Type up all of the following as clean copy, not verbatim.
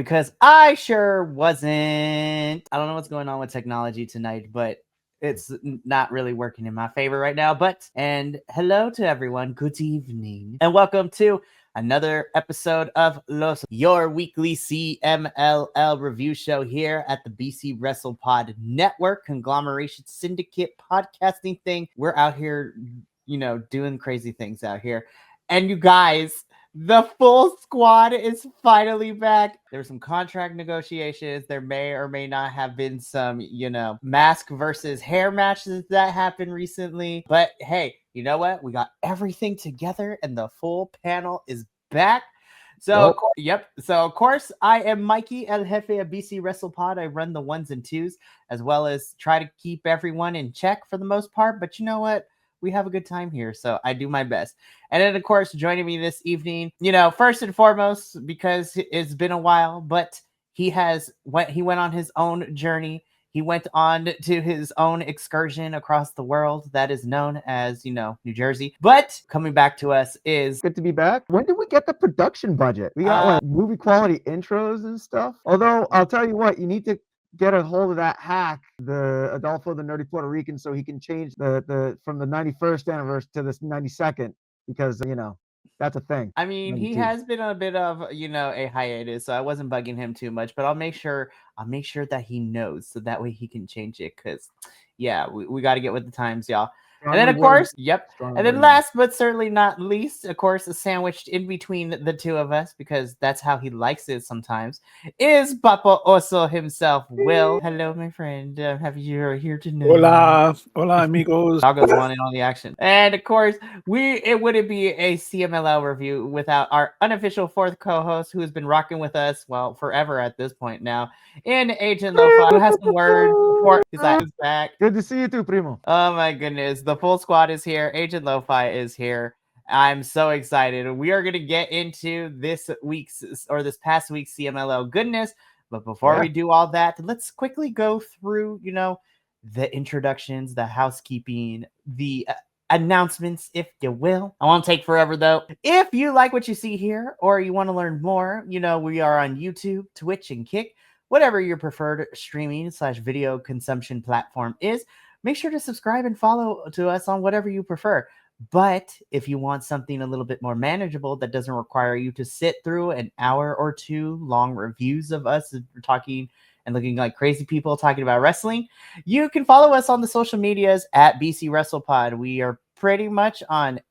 because I sure wasn't. I don't know what's going on with technology tonight, but it's not really working in my favor right now. And hello to everyone. Good evening. And welcome to another episode of Los, your weekly CMLL review show here at the BC Wrestle Pod Network, conglomeration syndicate podcasting thing. We're out here, doing crazy things out here. And you guys, the full squad is finally back. There were some contract negotiations. There may or may not have been some, mask versus hair matches that happened recently. But hey, you know what? We got everything together and the full panel is back. So, So, of course, I am Mikey El Jefe of BC Wrestle Pod. I run the ones and twos as well as try to keep everyone in check for the most part. But you know what? We have a good time here, so I do my best. And then, of course, joining me this evening, first and foremost, because it's been a while, but he went on his own journey. He went on to his own excursion across the world that is known as, New Jersey. But coming back to us is... Good to be back. When did we get the production budget? We got movie quality intros and stuff. Although, I'll tell you what, you need to get a hold of that hack, the Adolfo the Nerdy Puerto Rican, so he can change the from the 91st anniversary to this 92nd, because that's a thing. I mean, he has been a bit of a hiatus, so I wasn't bugging him too much, but I'll make sure that he knows, so that way he can change it, because we got to get with the times, y'all. And then, of course, and then last but certainly not least, of course, sandwiched in between the two of us, because that's how he likes it sometimes, is Papa Oso himself, Will. Hello, my friend. Happy you're here tonight. Hola, amigos. All goes on in all the action. And, of course, it wouldn't be a CMLL review without our unofficial fourth co-host, who has been rocking with us, well, forever at this point now, in Agent Lo-Fi, who has some words before he's back. Good to see you too, primo. Oh, my goodness. The full squad is here. Agent Lo-Fi is here. I'm so excited. We are going to get into this past week's CMLL goodness. But before we do all that, let's quickly go through, the introductions, the housekeeping, the announcements, if you will. I won't take forever, though. If you like what you see here, or you want to learn more, we are on YouTube, Twitch, and Kick. Whatever your preferred streaming/video consumption platform is, make sure to subscribe and follow to us on whatever you prefer. But if you want something a little bit more manageable that doesn't require you to sit through an hour or two long reviews of us talking and looking like crazy people talking about wrestling, you can follow us on the social medias at BC WrestlePod. We are pretty much on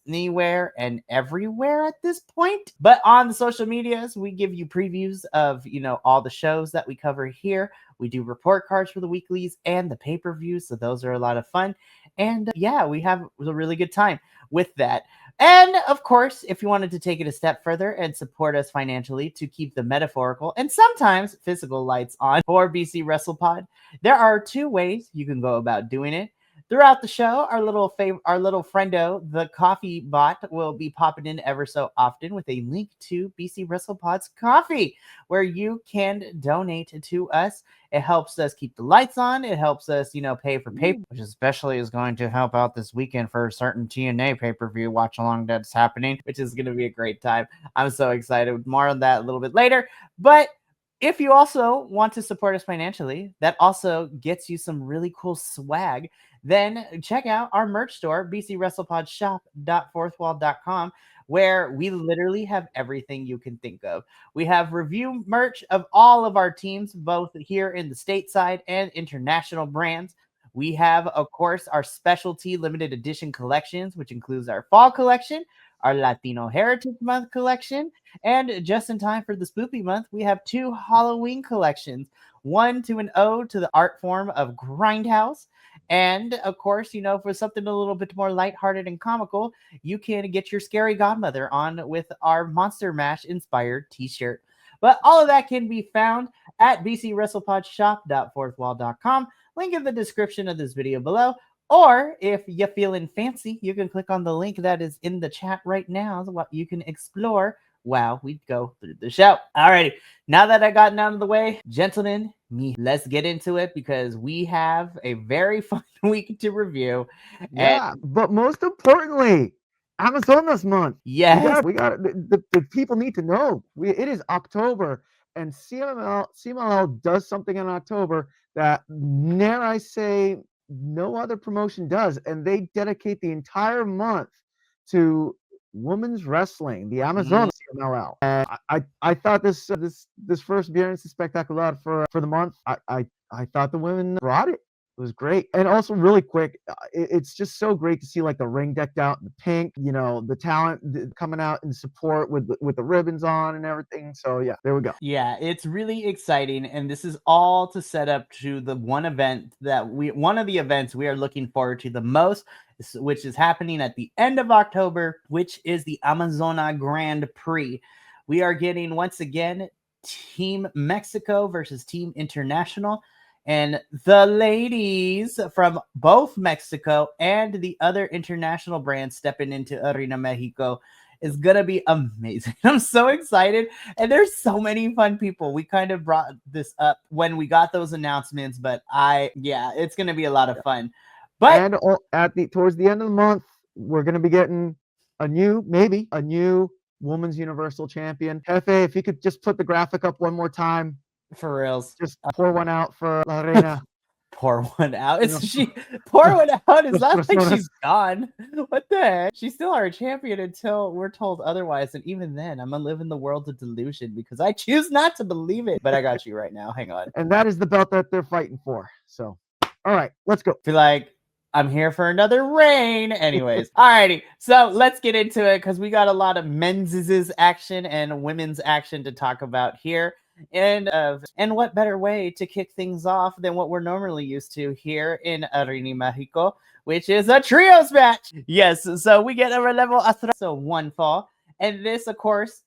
anywhere and everywhere at this point. But on the social medias, we give you previews of, all the shows that we cover here. We do report cards for the weeklies and the pay-per-views, so those are a lot of fun. And we have a really good time with that. And of course, if you wanted to take it a step further and support us financially to keep the metaphorical and sometimes physical lights on for BC WrestlePod, there are two ways you can go about doing it. Throughout the show, our little friendo, the coffee bot, will be popping in ever so often with a link to BC WrestlePod's coffee, where you can donate to us. It helps us keep the lights on. It helps us, pay for pay, which especially is going to help out this weekend for a certain TNA pay-per-view watch along that's happening, which is going to be a great time. I'm so excited. More on that a little bit later. But if you also want to support us financially, that also gets you some really cool swag. Then check out our merch store, bcwrestlepodshop.fourthwall.com, where we literally have everything you can think of. We have review merch of all of our teams, both here in the stateside and international brands. We have, of course, our specialty limited edition collections, which includes our fall collection, our Latino Heritage Month collection, and just in time for the Spoopy Month, we have two Halloween collections, one to an ode to the art form of Grindhouse. And of course, for something a little bit more lighthearted and comical, you can get your scary godmother on with our Monster Mash inspired t-shirt. But all of that can be found at bcwrestlepodshop.fourthwall.com. Link in the description of this video below. Or if you're feeling fancy, you can click on the link that is in the chat right now. So what you can explore while we go through the show. Alrighty, now that I gotten out of the way, gentlemen, let's get into it, because we have a very fun week to review. But most importantly, Amazonas month. Yes, we got the people need to know. It is October, And CMLL does something in October that, dare I say, no other promotion does, and they dedicate the entire month to women's wrestling, the Amazon CMLL. And I thought this first Viernes Espectacular for the month, I thought the women brought it. It was great. And also really quick, it's just so great to see like the ring decked out in the pink, the talent coming out in support with the ribbons on and everything. So yeah, there we go. Yeah, it's really exciting. And this is all to set up to the one of the events we are looking forward to the most, which is happening at the end of October, which is the Amazona Grand Prix. We are getting, once again, Team Mexico versus Team International. And the ladies from both Mexico and the other international brands stepping into Arena Mexico is going to be amazing. I'm so excited. And there's so many fun people. We kind of brought this up when we got those announcements, but it's going to be a lot of fun. But towards the end of the month, we're going to be getting a new Women's Universal Champion. Jefe, if you could just put the graphic up one more time. For reals. Just pour one out for La Reina. Pour one out. Pour one out? It's not like she's gone. What the heck? She's still our champion until we're told otherwise. And even then, I'm going to live in the world of delusion because I choose not to believe it. But I got you right now. Hang on. And that is the belt that they're fighting for. So, all right, let's go. Feel like I'm here for another reign. Anyways, alrighty. So let's get into it because we got a lot of men's action and women's action to talk about here. And what better way to kick things off than what we're normally used to here in Arena México, which is a trios match. Yes, so we get a relevo so one fall. And this, of course,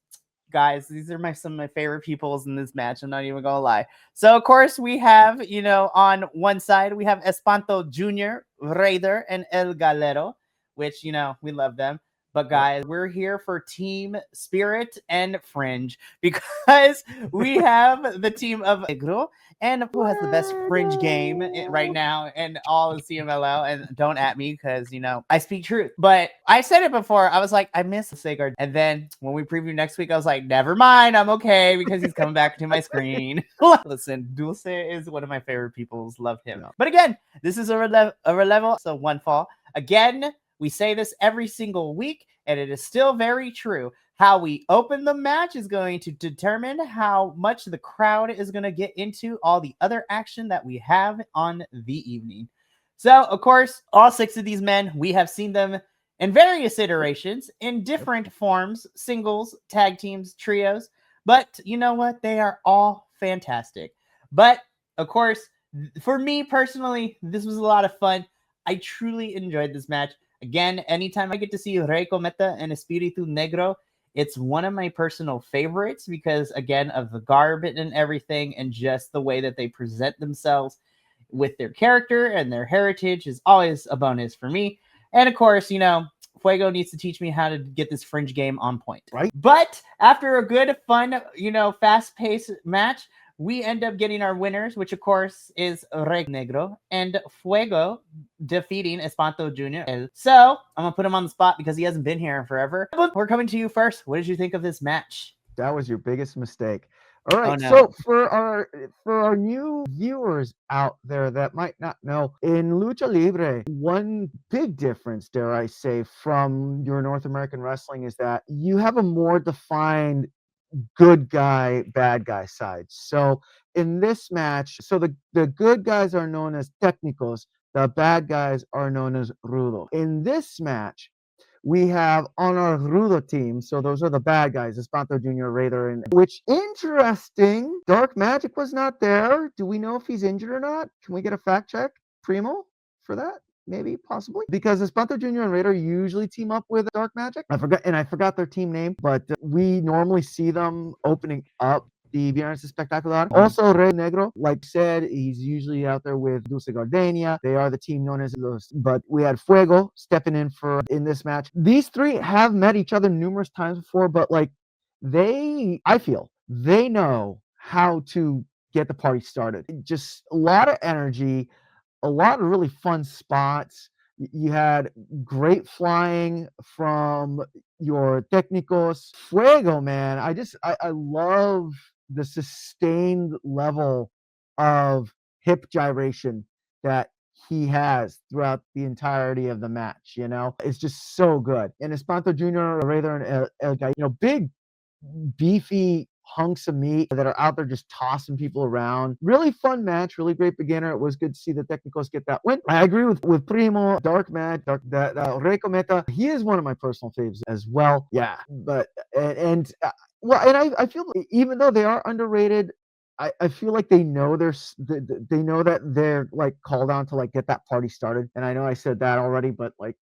guys, these are some of my favorite peoples in this match. I'm not even gonna lie. So, of course, we have, on one side, we have Espanto Jr., Raider, and El Galero, which, we love them. But guys, we're here for Team Spirit and Fringe because we have the team of Negro and who has the best Fringe game right now in all of CMLL. And don't at me because, I speak truth. But I said it before. I was like, I miss Sigurd. And then when we preview next week, I was like, never mind. I'm okay because he's coming back to my screen. Listen, Dulce is one of my favorite people. Love him. But again, this is a relevo, so one fall. Again, we say this every single week, and it is still very true. How we open the match is going to determine how much the crowd is going to get into all the other action that we have on the evening. So, of course, all 6 of these men, we have seen them in various iterations, in different forms, singles, tag teams, trios. But you know what? They are all fantastic. But, of course, for me personally, this was a lot of fun. I truly enjoyed this match. Again, anytime I get to see Rey Cometa and Espiritu Negro, it's one of my personal favorites because, again, of the garb and everything and just the way that they present themselves with their character and their heritage is always a bonus for me. And, of course, Fuego needs to teach me how to get this Fringe game on point. Right. But after a good, fun, fast-paced match, we end up getting our winners, which, of course, is Rey Negro and Fuego defeating Espanto Jr. So, I'm going to put him on the spot because he hasn't been here in forever. We're coming to you first. What did you think of this match? That was your biggest mistake. All right, no. So for our new viewers out there that might not know, in Lucha Libre, one big difference, dare I say, from your North American wrestling is that you have a more defined good guy, bad guy side. So in this match, so the good guys are known as técnicos, the bad guys are known as rudos. In this match, we have on our rudo team, so those are the bad guys, Espanto Jr., Raider, and which interesting, Dark Magic was not there. Do we know if he's injured or not? Can we get a fact check, Primo, for that? Maybe, possibly, because Espanto Jr. and Raider usually team up with Dark Magic. I forgot their team name, but we normally see them opening up the Viernes Espectacular. Also, Rey Negro, like said, he's usually out there with Dulce Gardenia. They are the team known as Los. But we had Fuego stepping in this match. These 3 have met each other numerous times before, but I feel they know how to get the party started. Just a lot of energy. A lot of really fun spots. You had great flying from your técnicos. Fuego, man. I love the sustained level of hip gyration that he has throughout the entirety of the match, it's just so good. And Espanto Jr., Raider, and El Gallo, big, beefy hunks of meat that are out there just tossing people around. Really fun match, really great beginner. It was good to see the Technicals get that win. I agree with Primo. Dark match, Rey Cometa. He is one of my personal faves as well. Yeah, but I feel like even though they are underrated, I feel like they know they know that they're like called on to like get that party started. And I know I said that already, but like,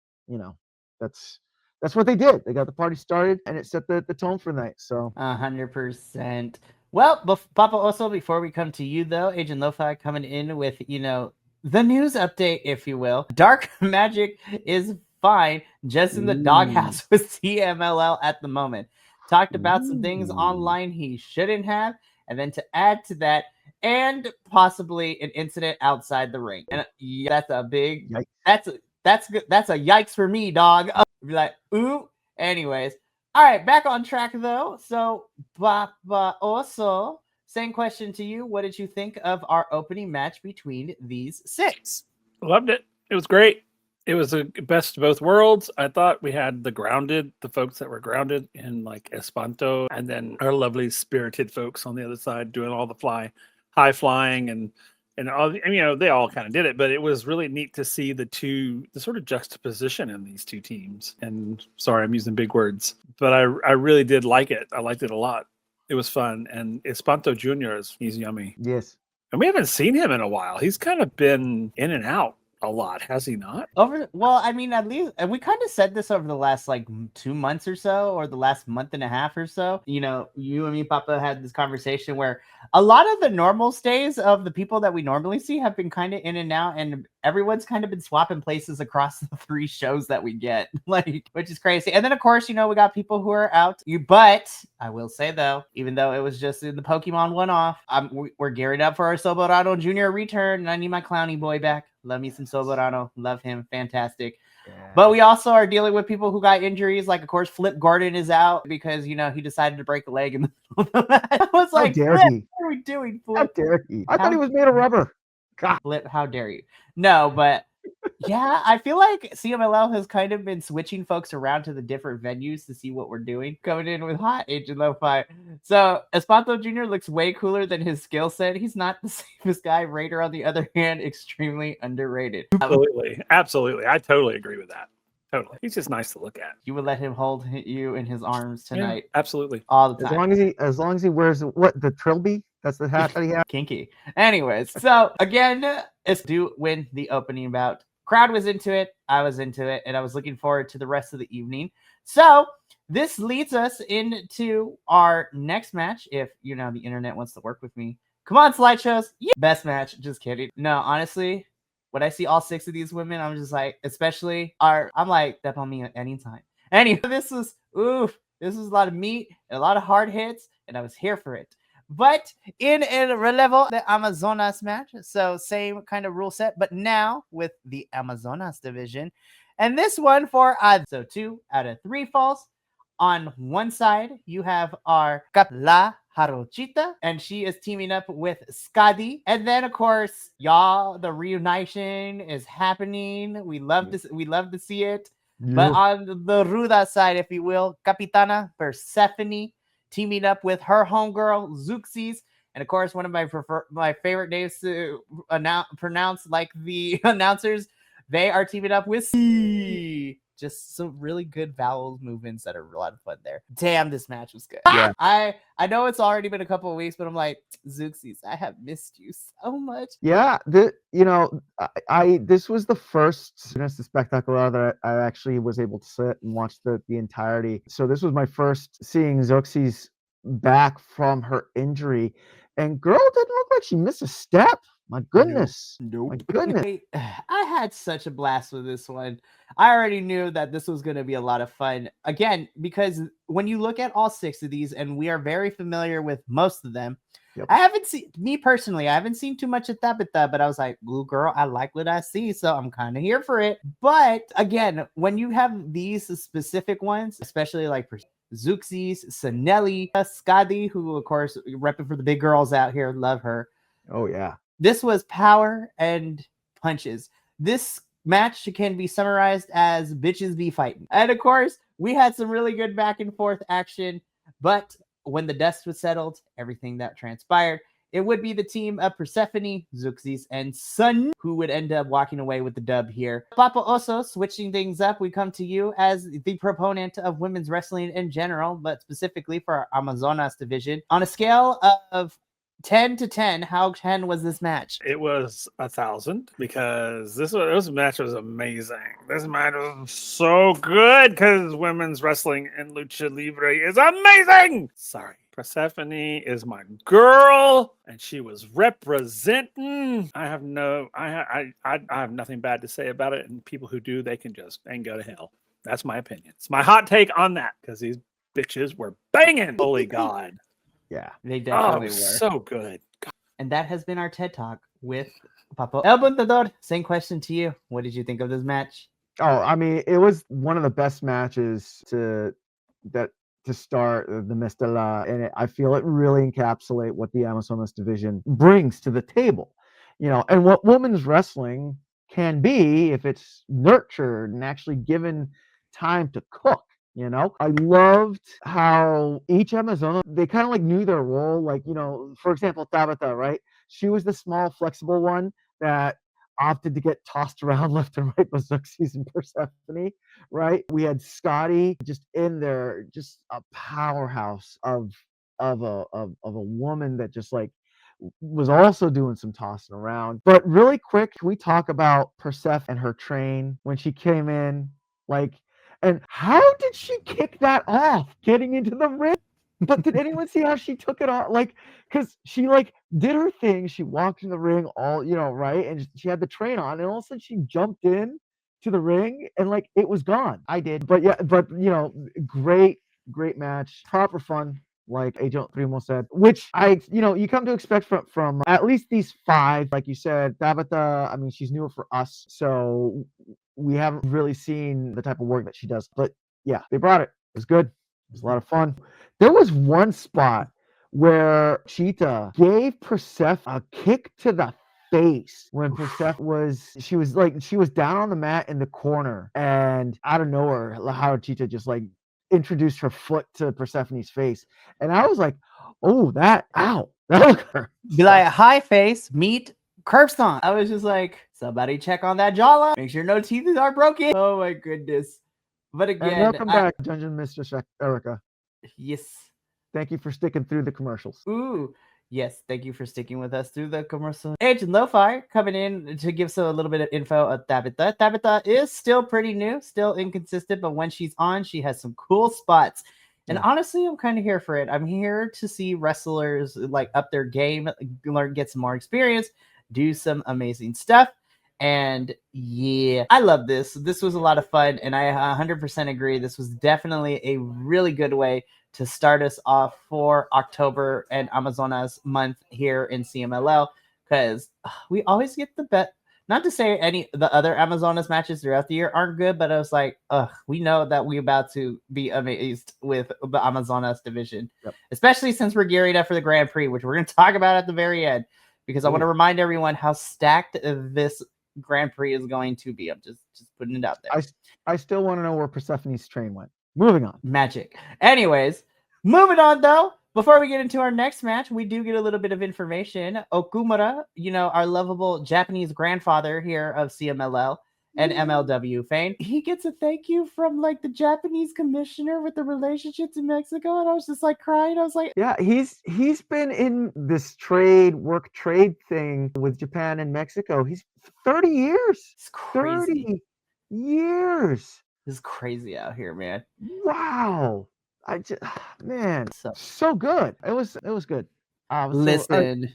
that's what they did. They got the party started, and it set the tone for the night. So 100%. Well, Papa, also before we come to you though, Agent Lo-Fi coming in with the news update, if you will. Dark Magic is fine, just in the doghouse with CMLL at the moment. Talked about some things online he shouldn't have, and then to add to that, and possibly an incident outside the ring. And that's a big. Yikes. That's a yikes for me, dog. Be like, ooh. Anyways, all right, back on track though. So, Papa, also same question to you. What did you think of our opening match between these six? Loved it. It was great. It was a best of both worlds. I thought we had the folks that were grounded in like Espanto, and then our lovely spirited folks on the other side doing all the high flying and all, they all kind of did it, but it was really neat to see the sort of juxtaposition in these two teams. And sorry, I'm using big words, but I really did like it. I liked it a lot. It was fun. And Espanto Jr. he's yummy. Yes. And we haven't seen him in a while. He's kind of been in and out a lot, has he not? At least, and we kind of said this over the last like 2 months or so, or the last month and a half or so. You and me, Papa, had this conversation where a lot of the normal stays of the people that we normally see have been kind of in and out, and everyone's kind of been swapping places across the 3 shows that we get, which is crazy. And then of course, we got people who are out. But I will say though, even though it was just in the Pokemon one-off, we're gearing up for our Soberano Jr. return, and I need my Clowny boy back. Love me some Soberano. Love him. Fantastic. Yeah. But we also are dealing with people who got injuries. Like, of course, Flip Gordon is out because, he decided to break a leg in the middle of the match. I was like, Flip, what are we doing, Flip? How dare he? I thought he was made of rubber. God. Flip, how dare you? No, but yeah, I feel like CMLL has kind of been switching folks around to the different venues to see what we're doing. Coming in with hot Agent Lo-Fi. So Espanto Jr. looks way cooler than his skill set. He's not the safest guy. Raider, on the other hand, extremely underrated. Absolutely. I totally agree with that. Totally. He's just nice to look at. You would let him hold you in his arms tonight. Yeah, absolutely. All the time. As long as he wears the trilby. That's the hat that he has. Kinky. Anyways, so again, it's do win the opening bout. Crowd was into it. I was into it, and I was looking forward to the rest of the evening. So this leads us into our next match. If the internet wants to work with me, come on, slideshows. Yeah. Best match. Just kidding. No, honestly, when I see all 6 of these women, I'm just like, I'm like, step on me at any time. Anyway, this was a lot of meat and a lot of hard hits, and I was here for it. But in El Relevo, the Amazonas match, so same kind of rule set, but now with the Amazonas division. And this one for so 2 out of 3 falls. On one side, you have our La Jarochita, and she is teaming up with Skadi. And then, of course, y'all, the reunition is happening. We love to see it. Yeah. But on the Ruda side, if you will, Capitana Persephone, teaming up with her homegirl, Zeuxis. And of course, one of my favorite names to pronounce, like the announcers, they are teaming up with C. Just some really good vowel movements that are a lot of fun there. Damn, this match was good. Yeah. I know it's already been a couple of weeks, but I'm like, Zeuxis, I have missed you so much. Yeah, this was the first spectacular that I actually was able to sit and watch the entirety. So this was my first seeing Zeuxis back from her injury, and girl didn't look like she missed a step. My goodness. Nope. My goodness. I had such a blast with this one. I already knew that this was going to be a lot of fun. Again, because when you look at all 6 of these, and we are very familiar with most of them, Yep. I haven't seen I haven't seen too much of Tabitha, but I was like, ooh, girl, I like what I see, so I'm kind of here for it. But again, when you have these specific ones, especially like Zuxis, Sanelli, Skadi, who of course repping for the big girls out here, love her. Oh yeah. This was power and punches. This match can be summarized as bitches be fighting. And of course, we had some really good back and forth action, but when the dust was settled, everything that transpired, it would be the team of Persephone, Zuxis, and Sun who would end up walking away with the dub here. Papa Oso, switching things up, we come to you as the proponent of women's wrestling in general, but specifically for our Amazonas division. On a scale of 10 to 10, how 10 was this match? It was 1,000 because this match was amazing. This match was so good because women's wrestling in Lucha Libre is amazing. Sorry. Persephone is my girl, and she was representing. I have nothing bad to say about it, and people who do, they can go to hell. That's my opinion. It's my hot take on that because these bitches were banging. Holy God. Yeah, they definitely were. So good. And that has been our TED Talk with Papo El Buntador. Same question to you. What did you think of this match? Oh, I mean, it was one of the best matches to start the Mistela, and I feel it really encapsulate what the Amazonas division brings to the table, and what women's wrestling can be if it's nurtured and actually given time to cook. I loved how each Amazona, they kind of like knew their role. Like, for example, Tabitha, right? She was the small, flexible one that opted to get tossed around left and right by Zuxis and Persephone, right? We had Scotty just in there, just a powerhouse of a woman that just like was also doing some tossing around. But really quick, can we talk about Persephone and her train when she came in? Like, and how did she kick that off getting into the ring? But did anyone see how she took it off? Like, because she like did her thing. She walked in the ring all, right? And she had the train on, and all of a sudden she jumped in to the ring and like it was gone. I did. But yeah, great match. Proper fun, like Agent Primo said, which you come to expect from at least these five. Like you said, Tabitha, I mean, she's newer for us, so we haven't really seen the type of work that she does. But yeah, they brought it. It was good. It was a lot of fun. There was one spot where Cheetah gave Persephone a kick to the face when Persephone was down on the mat in the corner, and out of nowhere, how Cheetah just like introduced her foot to Persephone's face, and I was like, "Oh, that hurt." Be like, "Hi, face, meet curb stomp." I was just like, somebody check on that jawline. Make sure no teeth are broken. Oh my goodness. But again, and welcome back, Dungeon Mistress Erica. Yes. Thank you for sticking through the commercials. Ooh. Yes, thank you for sticking with us through the commercial. Agent Lo-Fi coming in to give us a little bit of info of Tabitha. Tabitha is still pretty new, still inconsistent, but when she's on, she has some cool spots. And honestly, I'm kind of here for it. I'm here to see wrestlers like up their game, get some more experience, do some amazing stuff. And yeah, I love this. This was a lot of fun, and I 100% agree. This was definitely a really good way to start us off for October and Amazonas month here in CMLL, because we always get the bet. Not to say any the other Amazonas matches throughout the year aren't good, but I was like, we know that we're about to be amazed with the Amazonas division, especially since we're gearing up for the Grand Prix, which we're going to talk about at the very end, because I want to remind everyone how stacked this Grand Prix is going to be. I'm just putting it out there. I still want to know where Persephone's train went. Moving on. Magic. Anyways, moving on though. Before we get into our next match, we do get a little bit of information. Okumura, our lovable Japanese grandfather here of CMLL and MLW fame, he gets a thank you from like the Japanese commissioner with the relationships in Mexico, and I was just like crying. I was like, yeah, he's been in this trade thing with Japan and Mexico. He's 30 years. It's crazy. 30 years. This is crazy out here, man. Wow. Man, so good. It was good. Listen,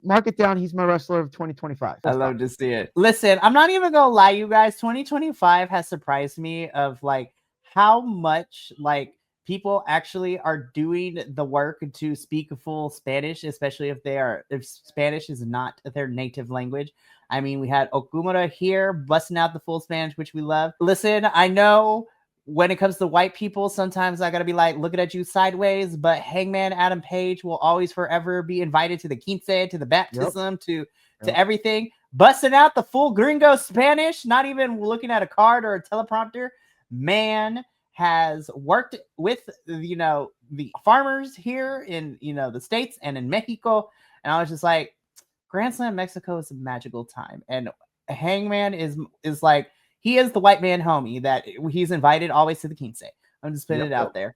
mark it down. He's my wrestler of 2025. I love to see it. Listen, I'm not even gonna lie, you guys. 2025 has surprised me of like how much like people actually are doing the work to speak full Spanish, especially if Spanish is not their native language. I mean, we had Okumura here busting out the full Spanish, which we love. Listen, I know when it comes to white people, sometimes I gotta be like looking at you sideways, but Hangman Adam Page will always forever be invited to the quince, to the baptism, to everything. Busting out the full gringo Spanish, not even looking at a card or a teleprompter. Man has worked with the farmers here in the States and in Mexico, and I was just like, Grand Slam Mexico is a magical time, and Hangman is like, he is the white man homie that he's invited always to the quince. I'm just putting it out there.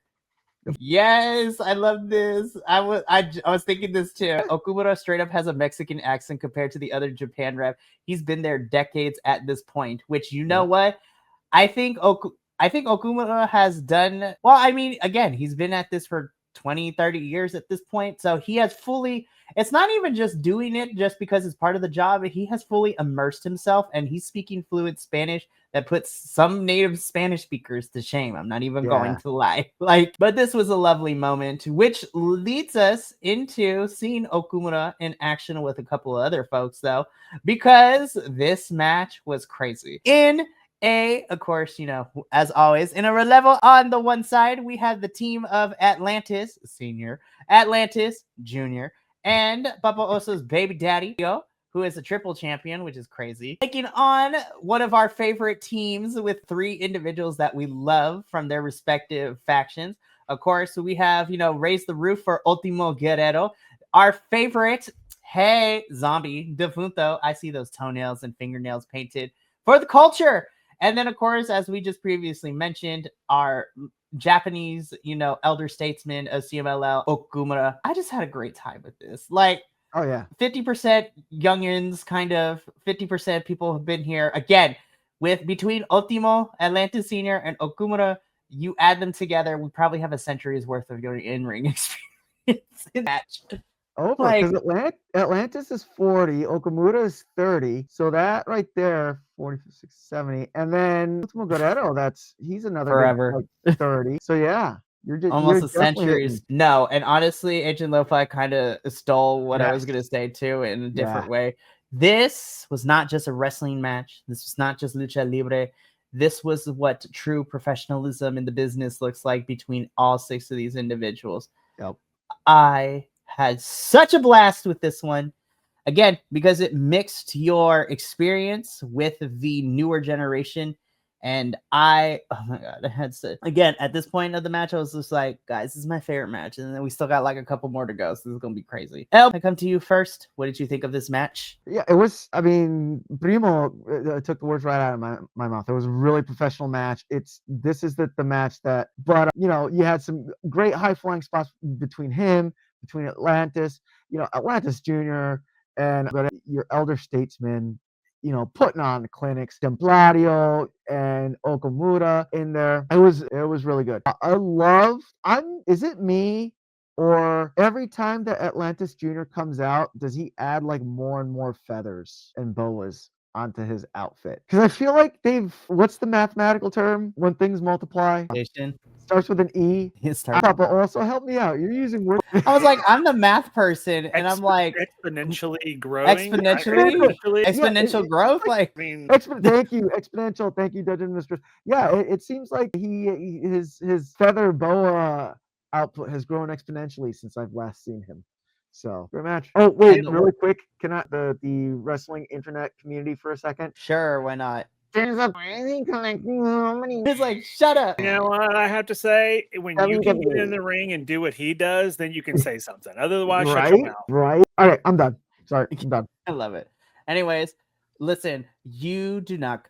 Yes, I love this. I was thinking this too. Okumura straight up has a Mexican accent compared to the other Japan rep. He's been there decades at this point, which what? I think Okumura has done well. I mean, again, he's been at this for 20, 30 years at this point. So he has fully, it's not even just doing it just because it's part of the job. He has fully immersed himself, and he's speaking fluent Spanish that puts some native Spanish speakers to shame. I'm not even going to lie. But this was a lovely moment, which leads us into seeing Okumura in action with a couple of other folks, though, because this match was crazy. Of course, as always, in a level on the one side, we have the team of Atlantis Senior, Atlantis Junior, and Papa Oso's baby daddy, who is a triple champion, which is crazy, taking on one of our favorite teams with three individuals that we love from their respective factions. Of course, we have, Raise the Roof for Ultimo Guerrero, our favorite, zombie, Defunto. I see those toenails and fingernails painted for the culture. And then, of course, as we just previously mentioned, our Japanese, elder statesman of CMLL, Okumura. I just had a great time with this. 50% youngins, kind of 50% people have been here. Again, between Ultimo, Atlantis Senior, and Okumura, you add them together, we probably have a century's worth of in-ring experience in match. Because Atlantis is 40, Okumura is 30, so that right there, 40, 60, 70, and then Ultimo Guerrero, he's another forever 30. So yeah, you're almost a century. No, and honestly, Agent Lo-Fi kind of stole what I was gonna say too in a different way. This was not just a wrestling match. This was not just lucha libre. This was what true professionalism in the business looks like between all six of these individuals. Yep. I had such a blast with this one. Again, because it mixed your experience with the newer generation. And oh my God, I had to, again, at this point of the match, I was just like, guys, this is my favorite match. And then we still got like a couple more to go. So this is going to be crazy. El, I come to you first. What did you think of this match? Yeah, it was, Primo took the words right out of my mouth. It was a really professional match. This is the match that, but you had some great high flying spots between Atlantis, Atlantis Jr. and your elder statesmen, putting on the clinics, Templario and Okumura in there. It was really good. Is it me, or every time that Atlantis Jr. comes out, does he add like more and more feathers and boas onto his outfit? Because I feel like what's the mathematical term when things multiply? Starts with an E. Papa, also help me out. You're using words. I was like, I'm the math person, and I'm like exponentially growing. Exponential growth. Thank you, exponential. Thank you, Dungeon Mistress. Yeah, it seems like his feather boa output has grown exponentially since I've last seen him. So great match. Oh wait, really quick, can I the wrestling internet community for a second? Sure, why not? There's a branding collecting harmony. It's like, shut up. You know what I have to say? When you can get in the ring and do what he does, then you can say something. Otherwise, shut your mouth. Right. All right, I'm done. Sorry, I'm done. I love it. Anyways, listen, you do not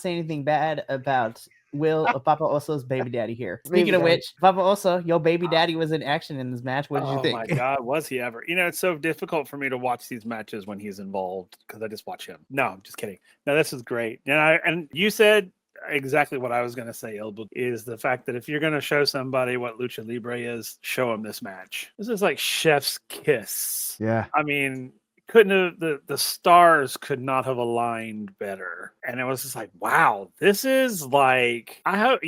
say anything bad about Papa Oso's baby daddy here. Speaking of which, Papa Oso, your baby daddy was in action in this match. What did you think? Oh my God, was he ever? It's so difficult for me to watch these matches when he's involved because I just watch him. No, I'm just kidding. No, this is great. And you said exactly what I was going to say, Elba, is the fact that if you're going to show somebody what Lucha Libre is, show them this match. This is like chef's kiss. Yeah. I mean, the stars could not have aligned better. And it was just like, wow, this is like, I hope,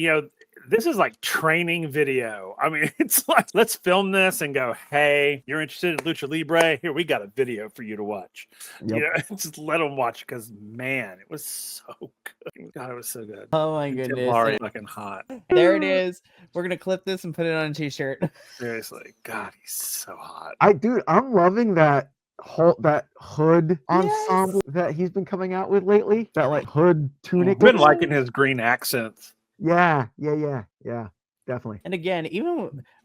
this is like training video. I mean, it's like, let's film this and go, hey, you're interested in Lucha Libre? Here, we got a video for you to watch. Yep. You know, just let them watch because, man, it was so good. God, it was so good. Oh my And Tim goodness. Laurie fucking hot. There it is. We're going to clip this and put it on a t-shirt. Seriously. God, he's so hot. I'm loving that hood Yes. ensemble that he's been coming out with lately. That like hood tunic. I've been liking his green accents. Yeah, definitely. And again,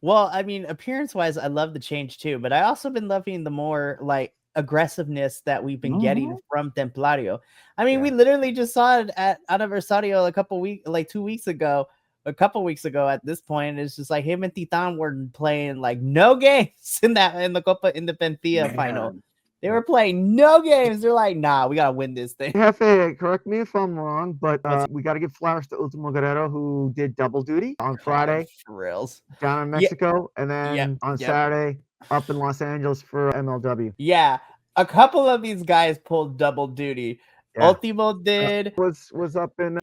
well, I mean, appearance-wise, I love the change too, but I also been loving the more like aggressiveness that we've been getting from Templario. I mean, we literally just saw it at Aniversario like 2 weeks ago. A couple weeks ago at this point, it's just like him and Titan were playing like no games in the Copa Independencia final. They were playing no games. They're like, nah, we gotta win this thing. Jefe, correct me if I'm wrong, but we got to give flowers to Ultimo Guerrero, who did double duty on Friday Thrills down in Mexico, and then on Saturday up in Los Angeles for MLW. Yeah, a couple of these guys pulled double duty. Yeah. Ultimo did. Was up in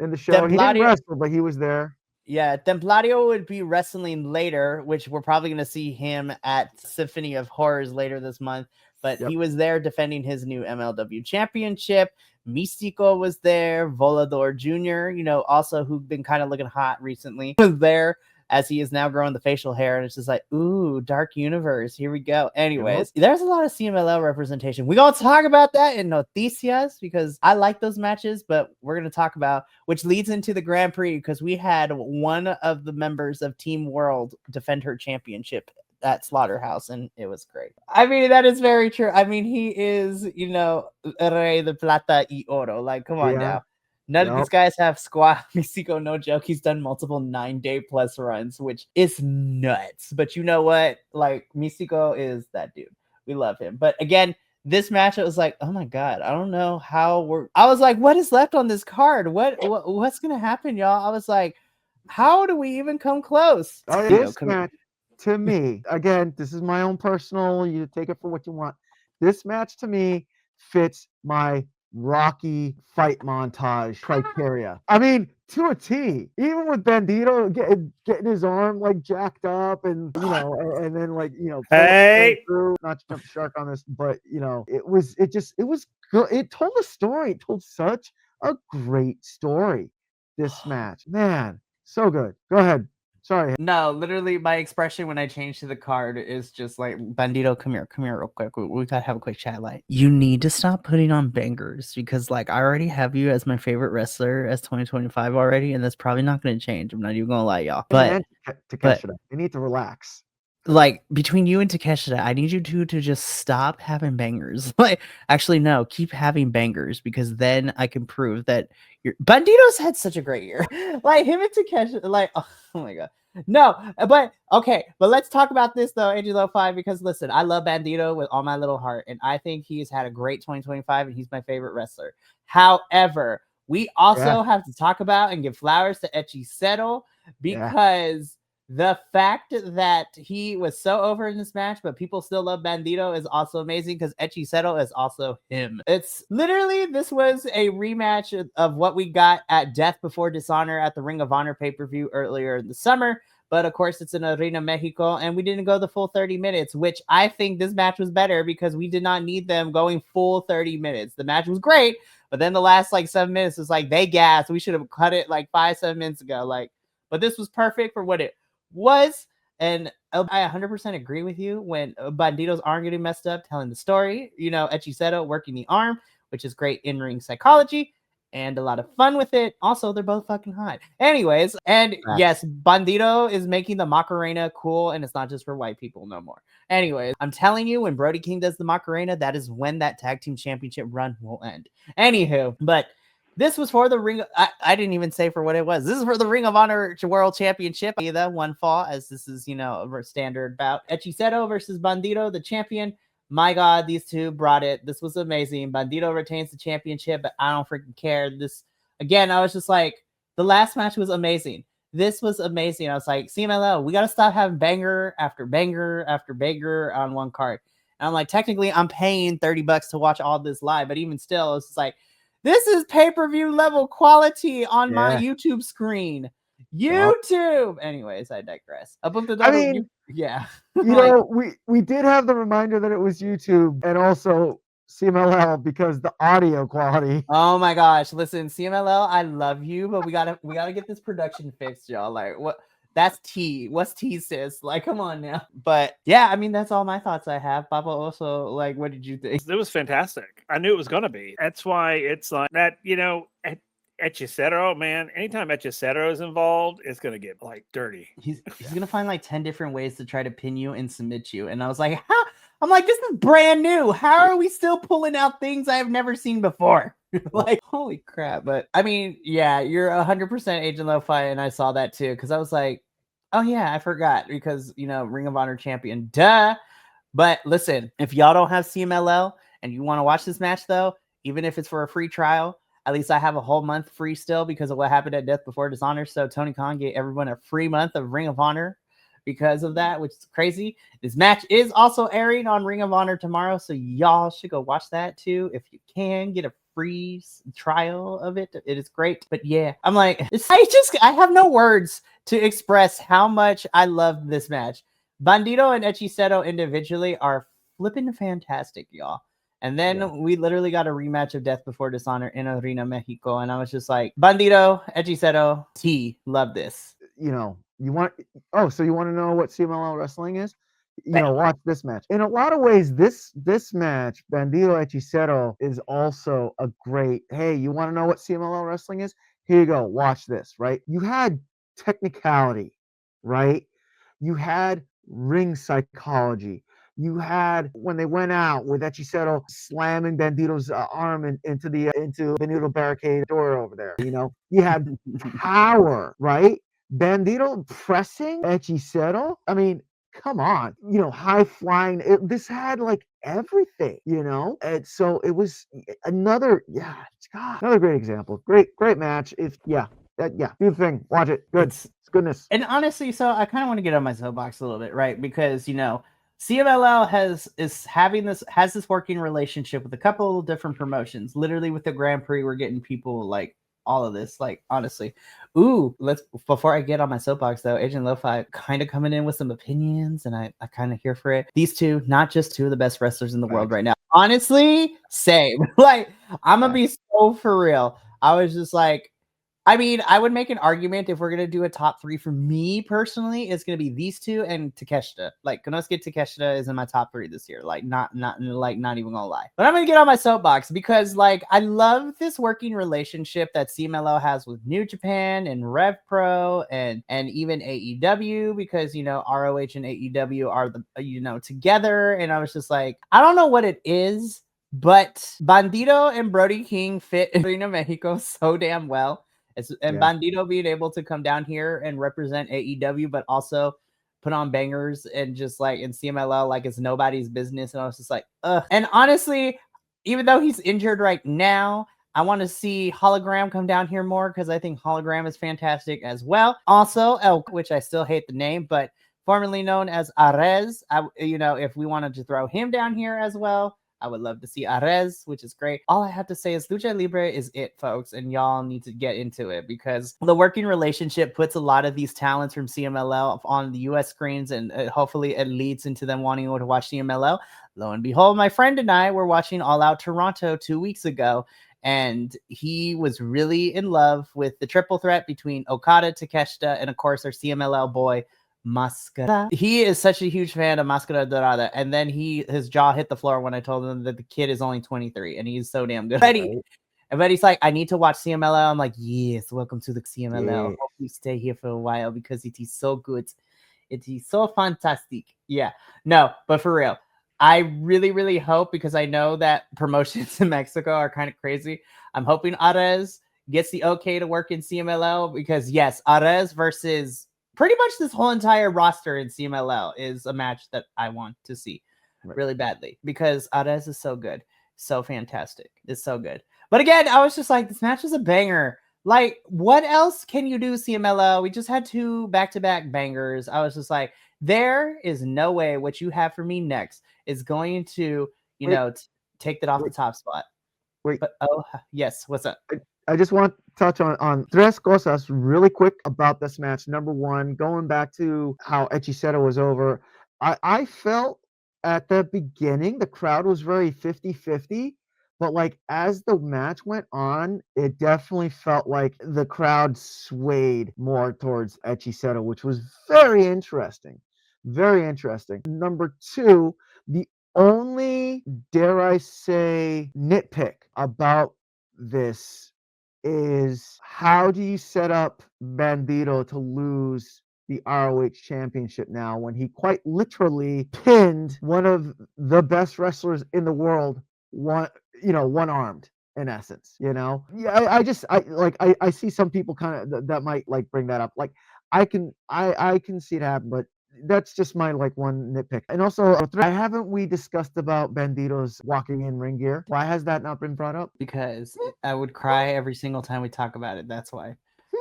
in the show. Templario, he didn't wrestle, but he was there. Yeah, Templario would be wrestling later, which we're probably going to see him at Symphony of Horrors later this month. But he was there defending his new MLW championship. Místico was there. Volador Jr., also who'd been kind of looking hot recently, was there as he is now growing the facial hair. And it's just like, ooh, Dark Universe. Here we go. Anyways, there's a lot of CMLL representation. We're going to talk about that in Noticias because I like those matches, but we're going to talk about, which leads into the Grand Prix because we had one of the members of Team World defend her championship at Slaughterhouse, and it was great. I mean, that is very true. I mean, he is, Rey de Plata y Oro. Like, come on now. None of these guys have squat. Místico, no joke. He's done multiple 9-day plus runs, which is nuts. But you know what? Like, Místico is that dude. We love him. But again, this match, it was like, oh my God, I don't know how I was like, what is left on this card? What's going to happen, y'all? I was like, how do we even come close? This match, to me, again, this is my own personal, you take it for what you want. This match to me fits my Rocky fight montage criteria. I mean, to a T. Even with Bandito getting his arm like jacked up, and and then hey, through, not to jump the shark on this, but it was good. It told a story. It told such a great story. This match, man, so good. Go ahead. Sorry. No, literally, my expression when I change to the card is just like, Bandito, come here real quick. We gotta have a quick chat. Like, you need to stop putting on bangers because, like, I already have you as my favorite wrestler as 2025 already, and that's probably not gonna change. I'm not even gonna lie, y'all. But Takeshita, they need to relax. Like, between you and Takeshita, I need you two to just stop having bangers. Like, actually, no, keep having bangers because then I can prove that Bandito's had such a great year. Like, him and Takeshita, like, oh my God. No, but okay, but let's talk about this though, Angelo 5, because listen, I love Bandito with all my little heart, and I think he's had a great 2025, and he's my favorite wrestler. However, we also have to talk about and give flowers to Echisetto because the fact that he was so over in this match, but people still love Bandito is also amazing because Echisetto is also him. It's literally, this was a rematch of what we got at Death Before Dishonor at the Ring of Honor pay-per-view earlier in the summer. But of course, it's in Arena Mexico, and we didn't go the full 30 minutes, which I think this match was better because we did not need them going full 30 minutes. The match was great, but then the last 7 minutes was like, they gassed. We should have cut it 5-7 minutes ago. But this was perfect for what it was, and I 100% agree with you when Bandito's arm getting messed up, telling the story, Echisetto working the arm, which is great in-ring psychology and a lot of fun with it. Also, they're both fucking hot. Anyways, and yes, Bandito is making the Macarena cool, and it's not just for white people no more. Anyways, I'm telling you, when Brody King does the Macarena, that is when that tag team championship run will end. Anywho, but this was for the Ring. I didn't even say for what it was. This is for the Ring of Honor World Championship. Either one fall, as this is, a standard bout. Echisetto versus Bandito, the champion. My God, these two brought it. This was amazing. Bandito retains the championship, but I don't freaking care. This, again, I was just like, the last match was amazing. This was amazing. I was like, CMLL, we got to stop having banger after banger after banger on one card. And I'm like, technically, I'm paying $30 to watch all this live, but even still, it's just like, this is pay-per-view level quality on my YouTube screen. YouTube. Anyways, I digress. I mean, yeah. You know, we did have the reminder that it was YouTube and also CMLL because the audio quality. Oh my gosh! Listen, CMLL, I love you, but we gotta get this production fixed, y'all. Like, what? That's T. What's T, sis? Like, come on now. But yeah, I mean, that's all my thoughts I have. Papa, also, like, what did you think? It was fantastic. I knew it was gonna be. That's why it's like that. Hechicero, man. Anytime Hechicero is involved, it's gonna get like dirty. He's gonna find like 10 different ways to try to pin you and submit you. And I was like, how? I'm like, this is brand new. How are we still pulling out things I've never seen before? Like, holy crap. But I mean, yeah, you're 100% Agent Lo-Fi, and I saw that too, because I was like, oh yeah, I forgot, because Ring of Honor champion, duh. But listen, if y'all don't have CMLL and you want to watch this match though, even if it's for a free trial, at least I have a whole month free still because of what happened at Death Before Dishonor. So Tony Khan gave everyone a free month of Ring of Honor because of that, which is crazy. This match is also airing on Ring of Honor tomorrow, so y'all should go watch that too if you can. Get a free trial of it. It is great. But yeah, I'm like, I have no words to express how much I love this match. Bandito and Hechicero individually are flipping fantastic, y'all. And then we literally got a rematch of Death Before Dishonor in Arena Mexico. And I was just like, Bandito, Hechicero, T, love this. So you want to know what CMLL wrestling is? Watch this match. In a lot of ways, this match, Bandito Hechicero, is also a great, hey, you want to know what CMLL wrestling is? Here you go. Watch this, right? You had technicality, right? You had ring psychology. You had when they went out with Hechicero slamming Bandito's arm into Bandito barricade door over there. You had power, right? Bandito pressing Hechicero. I mean, come on. High flying. This had like everything. And so it was another great example. Great match. Do the thing. Watch it. Good. It's goodness. And honestly, so I kind of want to get on my soapbox a little bit, right? Because CMLL has this working relationship with a couple of different promotions. Literally with the Grand Prix, we're getting people like all of this, like honestly. Before I get on my soapbox though, Agent Lo-Fi kind of coming in with some opinions, and I kind of here for it. These two, not just two of the best wrestlers in the world right now. Honestly, same. Like, I'm gonna be so for real. I was just like, I mean, I would make an argument if we're going to do a top three for me personally, it's going to be these two and Takeshita. Like, Konosuke Takeshita is in my top three this year. Like, not even going to lie. But I'm going to get on my soapbox because, like, I love this working relationship that CMLL has with New Japan and Rev Pro and even AEW, because, ROH and AEW are together. And I was just like, I don't know what it is, but Bandito and Brody King fit in Arena Mexico so damn well. Bandito being able to come down here and represent AEW, but also put on bangers and just like in CMLL, like it's nobody's business. And I was just like, ugh. And honestly, even though he's injured right now, I want to see Hologram come down here more because I think Hologram is fantastic as well. Also, Elk, which I still hate the name, but formerly known as Arez. If we wanted to throw him down here as well, I would love to see Arez, which is great. All I have to say is Lucha Libre is it, folks, and y'all need to get into it because the working relationship puts a lot of these talents from CMLL on the U.S. screens, and hopefully it leads into them wanting to watch CMLL. Lo and behold, my friend and I were watching All Out Toronto 2 weeks ago, and he was really in love with the triple threat between Okada, Takeshita, and of course our CMLL boy, Mascara. He is such a huge fan of Mascara Dorada, and then his jaw hit the floor when I told him that the kid is only 23 and he's so damn good. But he's like, I need to watch CMLL. I'm like, yes, welcome to the CMLL. Yeah. Hope you stay here for a while because it is so good. It is so fantastic. Yeah, no, but for real, I really, really hope, because I know that promotions in Mexico are kind of crazy. I'm hoping Arez gets the okay to work in CMLL because yes, Arez versus pretty much this whole entire roster in CMLL is a match that I want to see really badly because Arez is so good. So fantastic. It's so good. But again, I was just like, this match is a banger. Like, what else can you do, CMLL? We just had 2 back-to-back bangers. I was just like, there is no way what you have for me next is going to, take that off the top spot. Wait. But yes, what's up? I just want to touch on tres cosas really quick about this match. Number one, going back to how Hechicero was over, I felt at the beginning the crowd was very 50-50, but like as the match went on, it definitely felt like the crowd swayed more towards Hechicero, which was very interesting. Very interesting. Number two, the only, dare I say, nitpick about this is how do you set up Bandito to lose the ROH championship now when he quite literally pinned one of the best wrestlers in the world, one armed in essence, Yeah, I see some people kind of that might like bring that up. Like I can see it happen, but that's just my like one nitpick. And also, why haven't we discussed about Bandito's walking in ring gear? Why has that not been brought up? Because I would cry every single time we talk about it. That's why.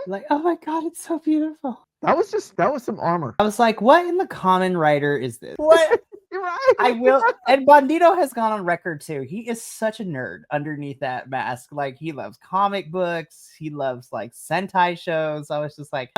Like, oh my god, it's so beautiful. That was some armor. I was like, what in the Common Rider is this? What? You're right. I will. And Bandito has gone on record too. He is such a nerd underneath that mask. Like, he loves comic books. He loves like Sentai shows. I was just like,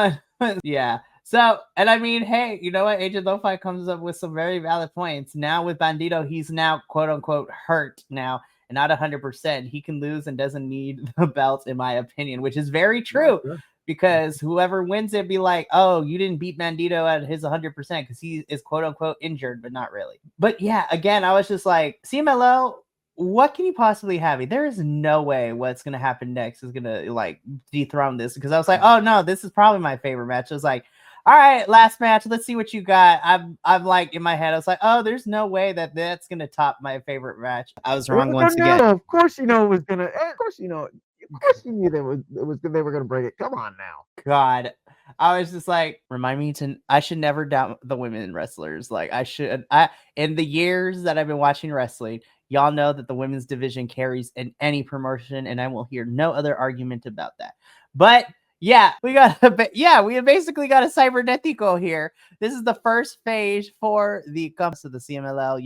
yeah. So, and I mean, hey, you know what? Agent Lo-Fi comes up with some very valid points. Now with Bandito, he's now quote unquote hurt now and not 100%. He can lose and doesn't need the belt, in my opinion, which is very true. Yeah, sure. Because whoever wins it be like, oh, you didn't beat Bandito at his 100% because he is quote unquote injured, but not really. But yeah, again, I was just like, CMLL, what can you possibly have? There is no way what's going to happen next is going to like dethrone this, because I was like, oh no, this is probably my favorite match. I was like, all right, last match. Let's see what you got. I'm like in my head. I was like, oh, there's no way that's gonna top my favorite match. I was wrong once again. Of course, it was gonna. Of course, you knew they were gonna break it. Come on now. God, I was just like, remind me I should never doubt the women wrestlers. Like in the years that I've been watching wrestling, y'all know that the women's division carries in any promotion, and I will hear no other argument about that. But yeah, we have basically got a Cybernetico here. This is the first phase for the CMLL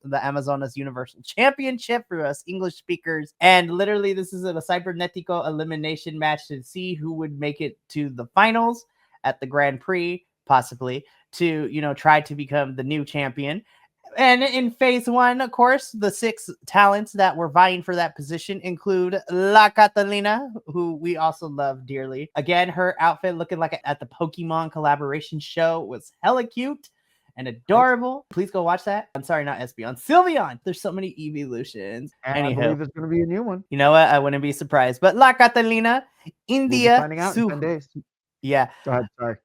the Amazonas Universal Championship for us English speakers. And literally, this is a Cybernetico elimination match to see who would make it to the finals at the Grand Prix, possibly, to, try to become the new champion. And in phase one, of course, the 6 talents that were vying for that position include La Catalina, who we also love dearly. Again, her outfit looking like at the Pokemon collaboration show was hella cute and adorable. Please go watch that. I'm sorry, not Espeon. Sylveon. There's so many evolutions. And I believe there's going to be a new one. You know what? I wouldn't be surprised. But La Catalina, India. We'll be finding out in 10 days. Yeah. Go ahead. Sorry.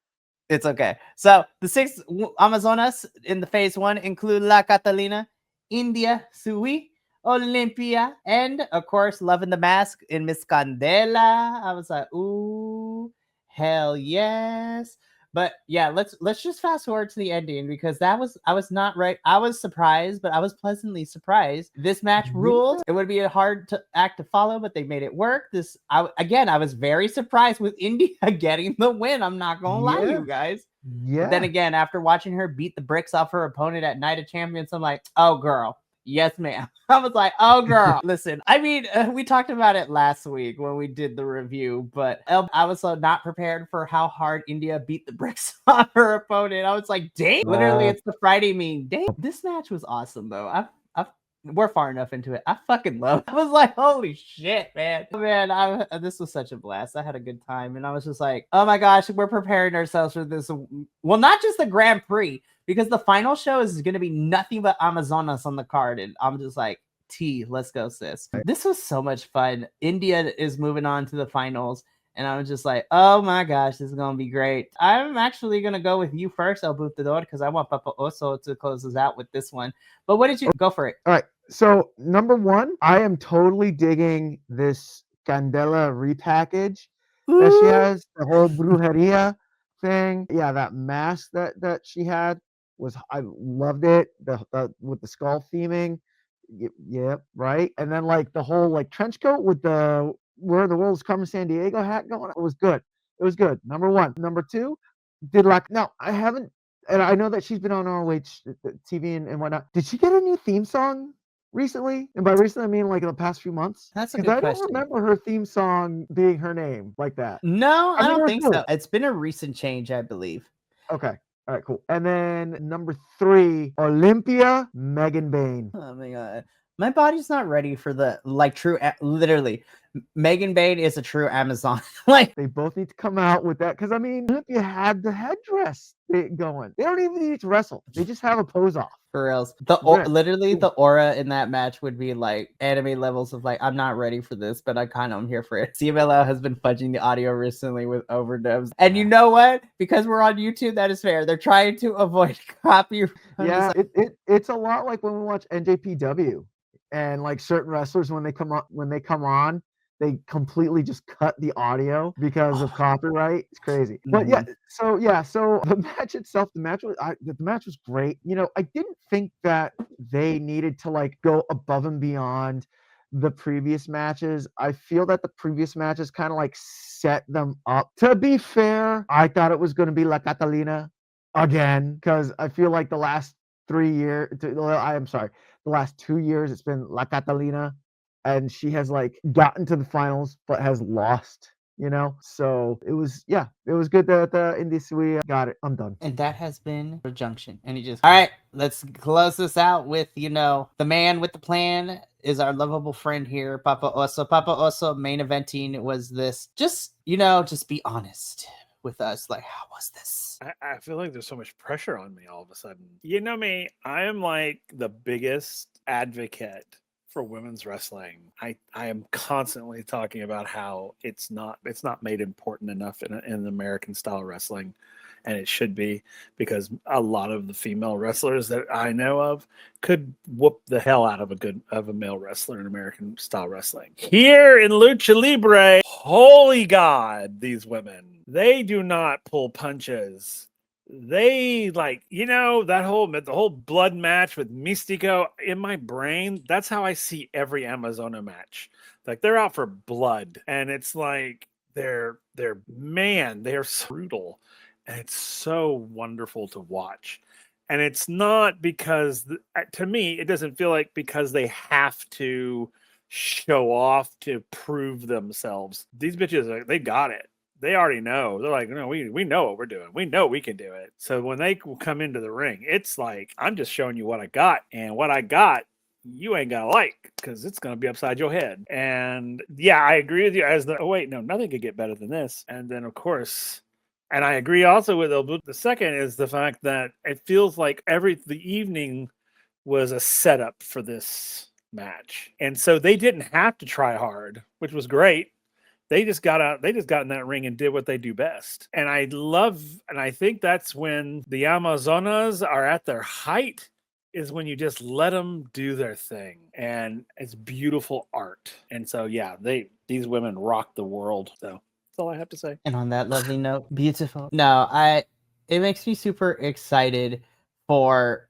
It's okay. So the 6 Amazonas in the phase one include La Catalina, India, Sui, Olympia, and of course, Loving the Mask in Miss Candela. I was like, ooh, hell yes. But yeah, let's just fast forward to the ending, because I was not right. I was surprised, but I was pleasantly surprised. This match ruled. It would be a hard act to follow, but they made it work. I was very surprised with India getting the win. I'm not gonna lie to you guys. Yeah. But then again, after watching her beat the bricks off her opponent at Night of Champions, I'm like, oh girl. Yes, ma'am. I was like, oh, girl. Listen, I mean, we talked about it last week when we did the review, but I was so not prepared for how hard India beat the bricks on her opponent. I was like, dang. Literally, it's the Friday meme. Dang. This match was awesome, though. We're far enough into it. I fucking love it. I was like, holy shit, man. Man, this was such a blast. I had a good time. And I was just like, oh my gosh, we're preparing ourselves for this. Well, not just the Grand Prix, because the final show is going to be nothing but Amazonas on the card. And I'm just like, let's go, sis. This was so much fun. India is moving on to the finals. And I was just like, oh my gosh, this is going to be great. I'm actually going to go with you first, El Butador, because I want Papa Oso to close us out with this one. But what did you go for it? All right. So number one, I am totally digging this Candela repackage that she has, the whole brujeria thing. Yeah, that mask that she had I loved it. The with the skull theming. Yeah, right. And then like the whole like trench coat with the where the world's coming San Diego hat going. It was good. It was good. Number one. Number two, now I haven't, and I know that she's been on ROH TV and whatnot. Did she get a new theme song recently? And by recently, I mean like in the past few months. That's a Because good I don't question. remember her theme song being her name like that. No, I mean, it don't was think good. so. It's been a recent change, I believe. Okay. All right, cool. And then number 3, Olympia, Megan Bain. Oh my god, my body's not ready for the like true. Literally, Megan Bain is a true Amazon. Like They both need to come out with that because I mean, Olympia had the headdress going. They don't even need to wrestle. They just have a pose off. for reals, Right. literally Cool. the aura in that match would be like anime levels of like I'm not ready for this, but I kind of am here for it. CMLL has been fudging the audio recently with overdubs, and you know what? Because we're on YouTube, that is fair. They're trying to avoid copyright. Yeah, it's a lot like when we watch NJPW and like certain wrestlers when they come on, they completely just cut the audio because of copyright. It's crazy. But yeah, so the match itself, the match was great. You know, I didn't think that they needed to like go above and beyond the previous matches. I feel that the previous matches kind of like set them up. To be fair, I thought it was going to be La Catalina again because I feel like the last 3 years, I'm sorry, the last 2 years it's been La Catalina, and she has like gotten to the finals but has lost. You know, so it was good that in this we got it. I'm done. And that has been the junction. And he just, all right, let's close this out with, you know, the man with the plan is our lovable friend here, Papa Oso. Papa Oso main eventing was this. Just, you know, just be honest with us. Like, how was this? I feel like there's so much pressure on me all of a sudden. You know me, I am like the biggest advocate for women's wrestling. I am constantly talking about how it's not made important enough in American style wrestling, and it should be, because a lot of the female wrestlers that I know of could whoop the hell out of a male wrestler in American style wrestling. Here in Lucha Libre, holy God, these women, they do not pull punches. They like, you know, the whole blood match with Mystico in my brain. That's how I see every Amazona match. Like they're out for blood, and it's like they're so brutal, and it's so wonderful to watch. And it's not because to me it doesn't feel like because they have to show off to prove themselves. These bitches, they got it. They already know. They're like, no, we know what we're doing. We know we can do it. So when they come into the ring, it's like, I'm just showing you what I got. And what I got, you ain't gonna like, because it's gonna be upside your head. And yeah, I agree with you nothing could get better than this. And then of course, and I agree also with the second is the fact that it feels like the evening was a setup for this match. And so they didn't have to try hard, which was great. They just got in that ring and did what they do best. And I think that's when the Amazonas are at their height, is when you just let them do their thing. And it's beautiful art. And so, yeah, these women rock the world. So that's all I have to say. And on that lovely note, beautiful. No, it makes me super excited for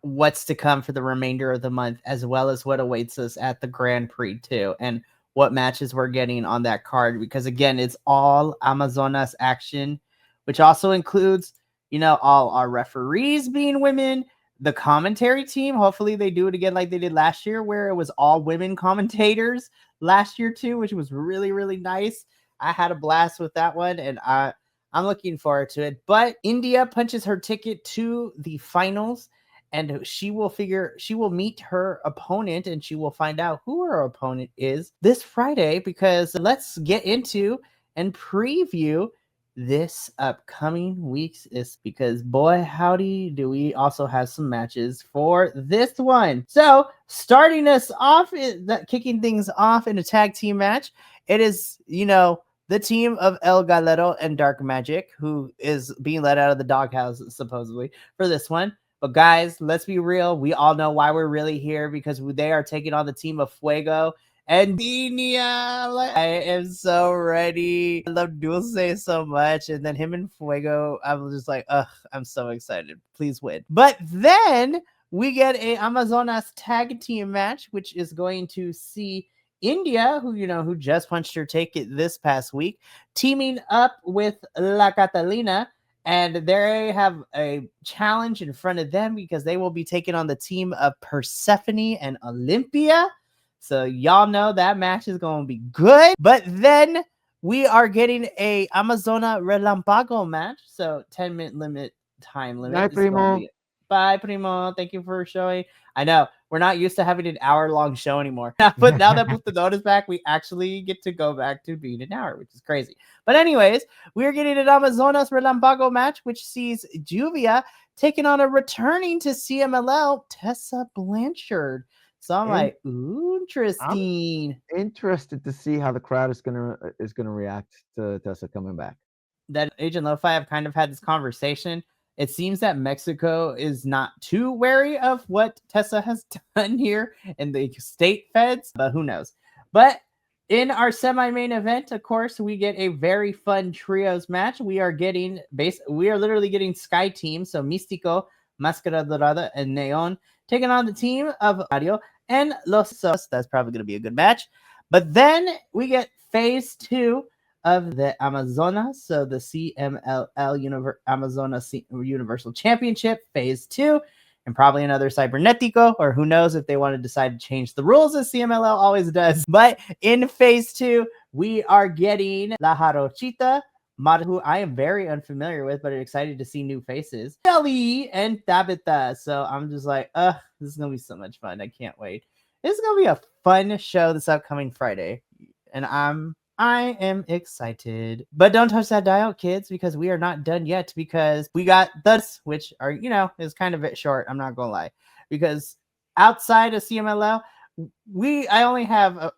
what's to come for the remainder of the month, as well as what awaits us at the Grand Prix too. And what matches we're getting on that card, because again, it's all Amazonas action, which also includes, you know, all our referees being women, the commentary team. Hopefully they do it again like they did last year, where it was all women commentators last year too, which was really, really nice. I had a blast with that one, and I'm looking forward to it. But India punches her ticket to the finals, and she will meet her opponent, and she will find out who her opponent is this Friday, because let's get into and preview this upcoming week's is, because boy howdy do we also have some matches for this one. So starting us off, kicking things off in a tag team match, it is, you know, the team of El Galero and Dark Magic, who is being let out of the doghouse supposedly for this one. But guys, let's be real. We all know why we're really here, because they are taking on the team of Fuego and Dinia. Like, I am so ready. I love Dulce so much. And then him and Fuego, I was just like, ugh, I'm so excited. Please win. But then we get a Amazonas tag team match, which is going to see India, who just punched her ticket this past week, teaming up with La Catalina And they have a challenge in front of them because they will be taking on the team of Persephone and Olympia. So y'all know that match is going to be good. But then we are getting a Amazona Relampago match. So 10-minute time limit. Bye, Primo. Bye, Primo. Thank you for showing. I know we're not used to having an hour-long show anymore. But now that Butador is back, we actually get to go back to being an hour, which is crazy. But anyways, we're getting an Amazonas Relampago match, which sees Juvia taking on a returning to CMLL, Tessa Blanchard. So I'm like, ooh, interesting. I'm interested to see how the crowd is gonna react to Tessa coming back. That Agent Lo-Fi have kind of had this conversation. It seems that Mexico is not too wary of what Tessa has done here in the state feds, but who knows? But in our semi-main event, of course, we get a very fun trios match. We are literally getting Sky Team, so Místico, Máscara Dorada, and Neon taking on the team of Mario and Los Sos. That's probably going to be a good match. But then we get phase 2 of the Amazonas, so the CMLL Amazonas Universal Championship phase 2, and probably another Cybernetico, or who knows if they want to decide to change the rules as CMLL always does. But in phase 2, we are getting La Jarochita, who I am very unfamiliar with, but excited to see new faces, Shelly and Tabitha. So I'm just like, this is gonna be so much fun. I can't wait. This is gonna be a fun show this upcoming Friday, and I am excited. But don't touch that dial, kids, because we are not done yet, because we got this, which are, is kind of a bit short. I'm not going to lie. Because outside of CMLL, I only have a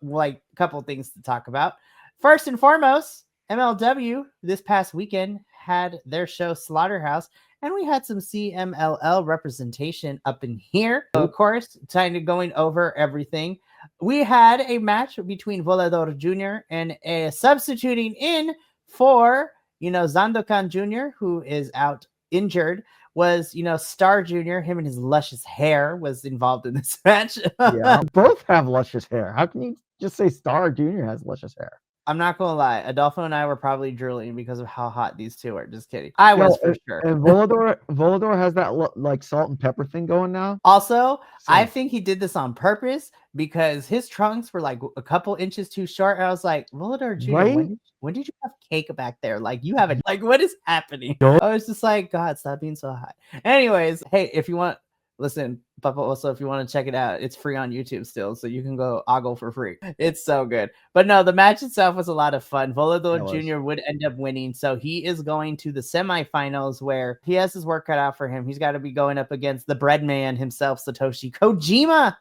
couple things to talk about. First and foremost, MLW this past weekend had their show Slaughterhouse, and we had some CMLL representation up in here. So, of course, kind of going over everything. We had a match between Volador Jr. and substituting in for, Zandokan Jr., who is out injured, was, Star Jr., him and his luscious hair was involved in this match. Yeah, both have luscious hair. How can you just say Star Jr. has luscious hair? I'm not gonna lie, Adolfo and I were probably drooling because of how hot these two are. Just kidding. I was for sure. And Volador has that salt and pepper thing going now. Also, I think he did this on purpose because his trunks were like a couple inches too short. And I was like, Volador Jr., right? When did you have cake back there? Like, you haven't, what is happening? I was just like, God, stop being so hot. Anyways, hey, if you want, listen, Papa, also, if you want to check it out, it's free on YouTube still, so you can go ogle for free. It's so good. But no, the match itself was a lot of fun. Volador Jr. would end up winning, so he is going to the semifinals where he has his work cut out for him. He's got to be going up against the bread man himself, Satoshi Kojima.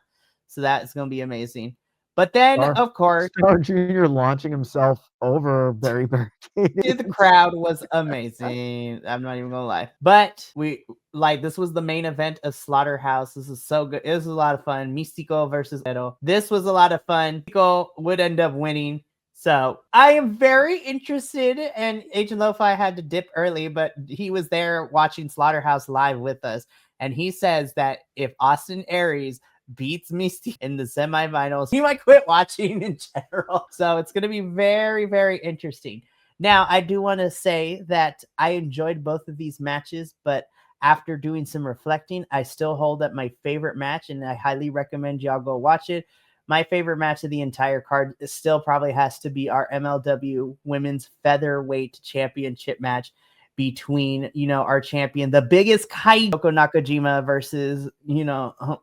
So that is going to be amazing. But then, of course, Star Jr. launching himself over Barry Barricade. The crowd was amazing. I'm not even gonna lie. But this was the main event of Slaughterhouse. This is so good. It was a lot of fun. Místico versus Edo. This was a lot of fun. Místico would end up winning. So I am very interested. And Agent Lo-Fi had to dip early, but he was there watching Slaughterhouse live with us. And he says that if Austin Aries beats Misty in the semifinals, he might quit watching in general. So it's going to be very, very interesting. Now, I do want to say that I enjoyed both of these matches, but after doing some reflecting, I still hold that my favorite match, and I highly recommend y'all go watch it. My favorite match of the entire card still probably has to be our MLW Women's Featherweight Championship match between, our champion, the biggest Kai, Yoko Nakajima versus,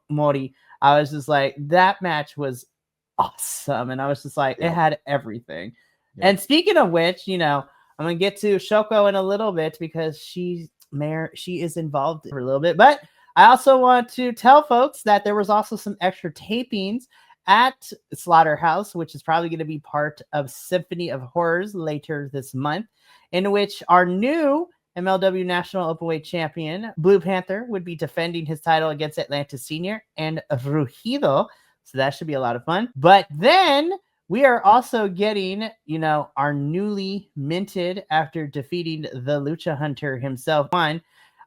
Mori. I was just like, that match was awesome. And I was just like, it had everything. Yeah. And speaking of which, I'm going to get to Shoko in a little bit because she is involved for a little bit. But I also want to tell folks that there was also some extra tapings at Slaughterhouse, which is probably going to be part of Symphony of Horrors later this month, in which our new MLW National Openweight Champion, Blue Panther, would be defending his title against Atlantis Senior and Rugido. So that should be a lot of fun. But then we are also getting, our newly minted, after defeating the Lucha Hunter himself,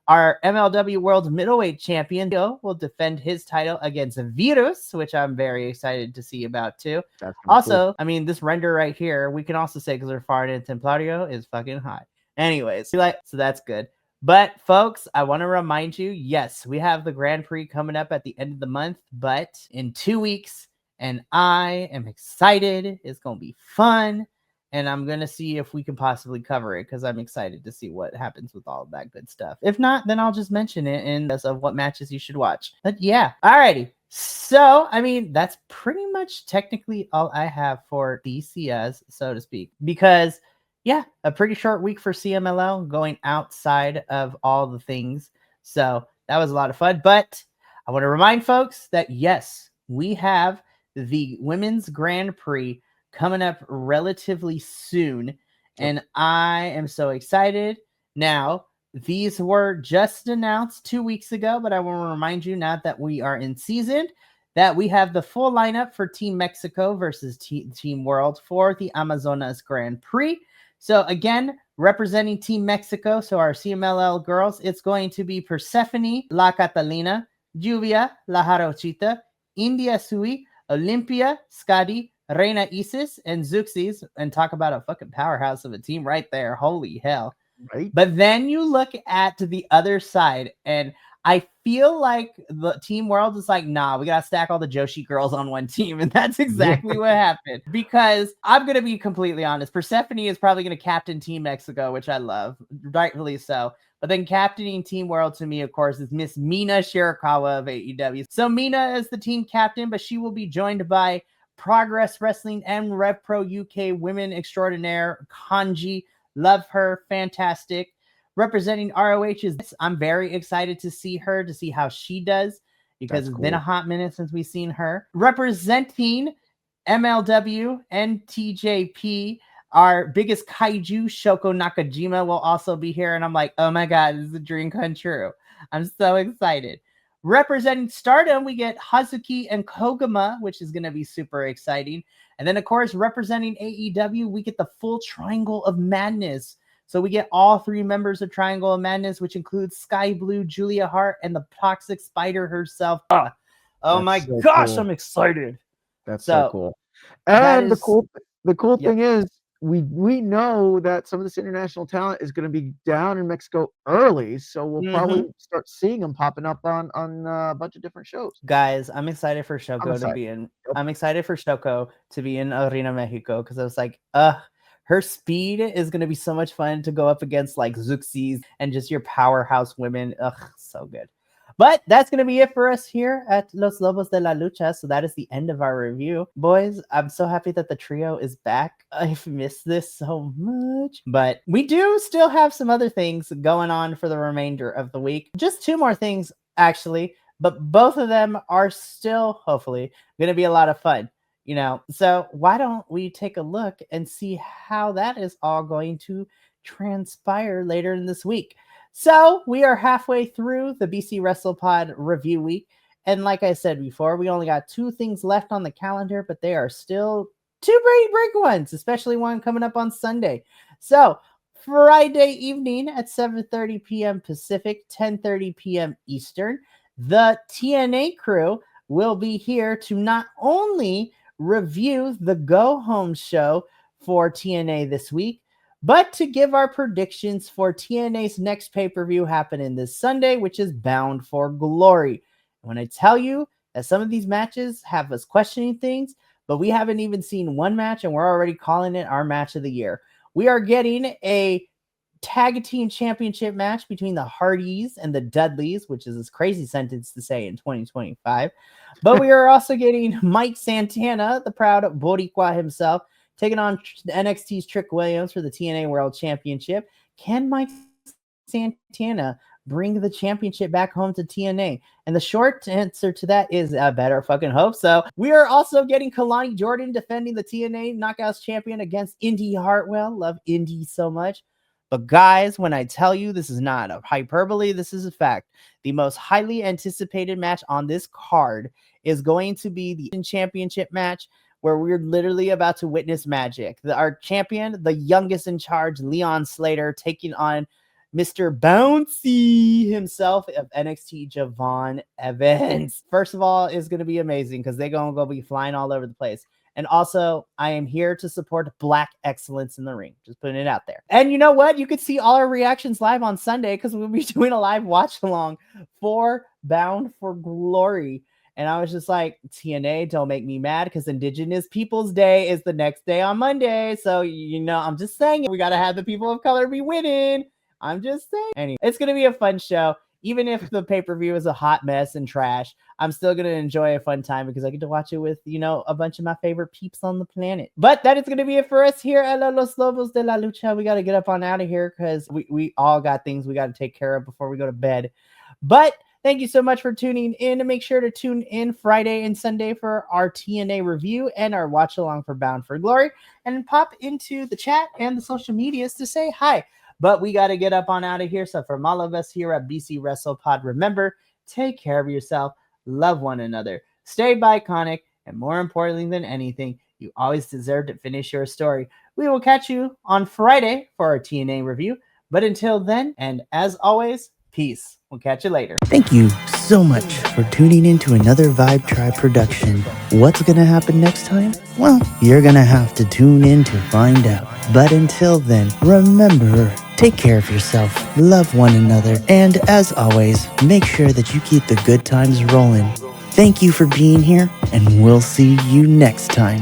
our MLW World Middleweight Champion will defend his title against Virus, which I'm very excited to see about too. Also, cool. I mean, this render right here, we can also say, because we're far in Templario, is fucking hot. Anyways, so that's good. But folks, I want to remind you, yes, we have the Grand Prix coming up at the end of the month, but in 2 weeks, and I am excited. It's going to be fun. And I'm going to see if we can possibly cover it because I'm excited to see what happens with all of that good stuff. If not, then I'll just mention it in this of what matches you should watch. But yeah, alrighty. So, I mean, that's pretty much technically all I have for DCS, so to speak, because yeah, a pretty short week for CMLL going outside of all the things. So that was a lot of fun. But I want to remind folks that yes, we have the Women's Grand Prix coming up relatively soon. And I am so excited. Now, these were just announced 2 weeks ago, but I want to remind you now that we are in season that we have the full lineup for Team Mexico versus Team World for the Amazonas Grand Prix. So again, representing Team Mexico, so our CMLL girls, it's going to be Persephone, La Catalina, Lluvia, La Jarochita, India Sui, Olympia, Skadi, Reina Isis, and Zuxis. And talk about a fucking powerhouse of a team right there. Holy hell. Right. But then you look at the other side, and I feel like the Team World is like, nah, we got to stack all the Joshi girls on one team. And that's exactly what happened. Because I'm going to be completely honest. Persephone is probably going to captain Team Mexico, which I love, rightfully so. But then captaining Team World to me, of course, is Miss Mina Shirakawa of AEW. So Mina is the team captain, but she will be joined by Progress Wrestling and Rev Pro UK Women Extraordinaire Kanji. Love her. Fantastic. Representing ROH is, I'm very excited to see her, to see how she does, because it's been a hot minute since we've seen her. Representing MLW and TJP, our biggest kaiju, Shoko Nakajima, will also be here. And I'm like, oh my God, this is a dream come true. I'm so excited. Representing Stardom, we get Hazuki and Koguma, which is going to be super exciting. And then, of course, representing AEW, we get the full Triangle of Madness. So we get all 3 members of Triangle of Madness, which includes Sky Blue, Julia Hart, and the Toxic Spider herself. Oh my gosh, cool. I'm excited. That's so cool. And the cool thing is, we know that some of this international talent is going to be down in Mexico early, so we'll probably start seeing them popping up on a bunch of different shows. Guys, I'm excited for Shoko to be in. I'm excited for Shoko to be in Arena Mexico because I was like, her speed is going to be so much fun to go up against like Zuxis and just your powerhouse women. So good. But that's going to be it for us here at Los Lobos de la Lucha. So that is the end of our review. Boys, I'm so happy that the trio is back. I've missed this so much. But we do still have some other things going on for the remainder of the week. Just 2 more things, actually. But both of them are still, hopefully, going to be a lot of fun. You know, so why don't we take a look and see how that is all going to transpire later in this week. So we are halfway through the BC WrestlePod review week. And like I said before, we only got 2 things left on the calendar, but they are still 2 pretty big ones, especially one coming up on Sunday. So Friday evening at 7:30 p.m. Pacific, 10:30 p.m. Eastern, the TNA crew will be here to not only review the Go Home show for TNA this week, but to give our predictions for TNA's next pay-per-view happening this Sunday, which is Bound for Glory. When I tell you that some of these matches have us questioning things, but we haven't even seen one match and we're already calling it our match of the year. We are getting a tag team championship match between the Hardys and the Dudleys, which is this crazy sentence to say in 2025. But we are also getting Mike Santana, the proud Boricua himself, taking on NXT's Trick Williams for the TNA World Championship. Can Mike Santana bring the championship back home to TNA? And the short answer to that is I better fucking hope so. We are also getting Kalani Jordan defending the TNA Knockouts champion against Indy Hartwell. Love Indy so much. But guys, when I tell you this is not a hyperbole, this is a fact. The most highly anticipated match on this card is going to be the championship match, where we're literally about to witness magic. Our champion, the youngest in charge, Leon Slater, taking on Mr. Bouncy himself of NXT, Javon Evans. First of all, it's going to be amazing because they're going to be flying all over the place. And also, I am here to support Black excellence in the ring. Just putting it out there. And you know what? You could see all our reactions live on Sunday because we'll be doing a live watch along for Bound for Glory. And I was just like, TNA, don't make me mad because Indigenous Peoples Day is the next day on Monday. So, I'm just saying we got to have the people of color be winning. I'm just saying. Anyway, it's going to be a fun show. Even if the pay-per-view is a hot mess and trash, I'm still going to enjoy a fun time because I get to watch it with, a bunch of my favorite peeps on the planet. But that is going to be it for us here at Los Lobos de la Lucha. We got to get up on out of here because we all got things we got to take care of before we go to bed. But thank you so much for tuning in, and make sure to tune in Friday and Sunday for our TNA review and our watch along for Bound for Glory, and pop into the chat and the social medias to say hi. But we got to get up on out of here. So from all of us here at BC Wrestle Pod, remember, take care of yourself, love one another, stay iconic, and more importantly than anything, you always deserve to finish your story. We will catch you on Friday for our TNA review. But until then, and as always, peace. We'll catch you later. Thank you so much for tuning in to another Vibe Tribe production. What's going to happen next time? Well, you're going to have to tune in to find out. But until then, remember, take care of yourself, love one another, and as always, make sure that you keep the good times rolling. Thank you for being here, and we'll see you next time.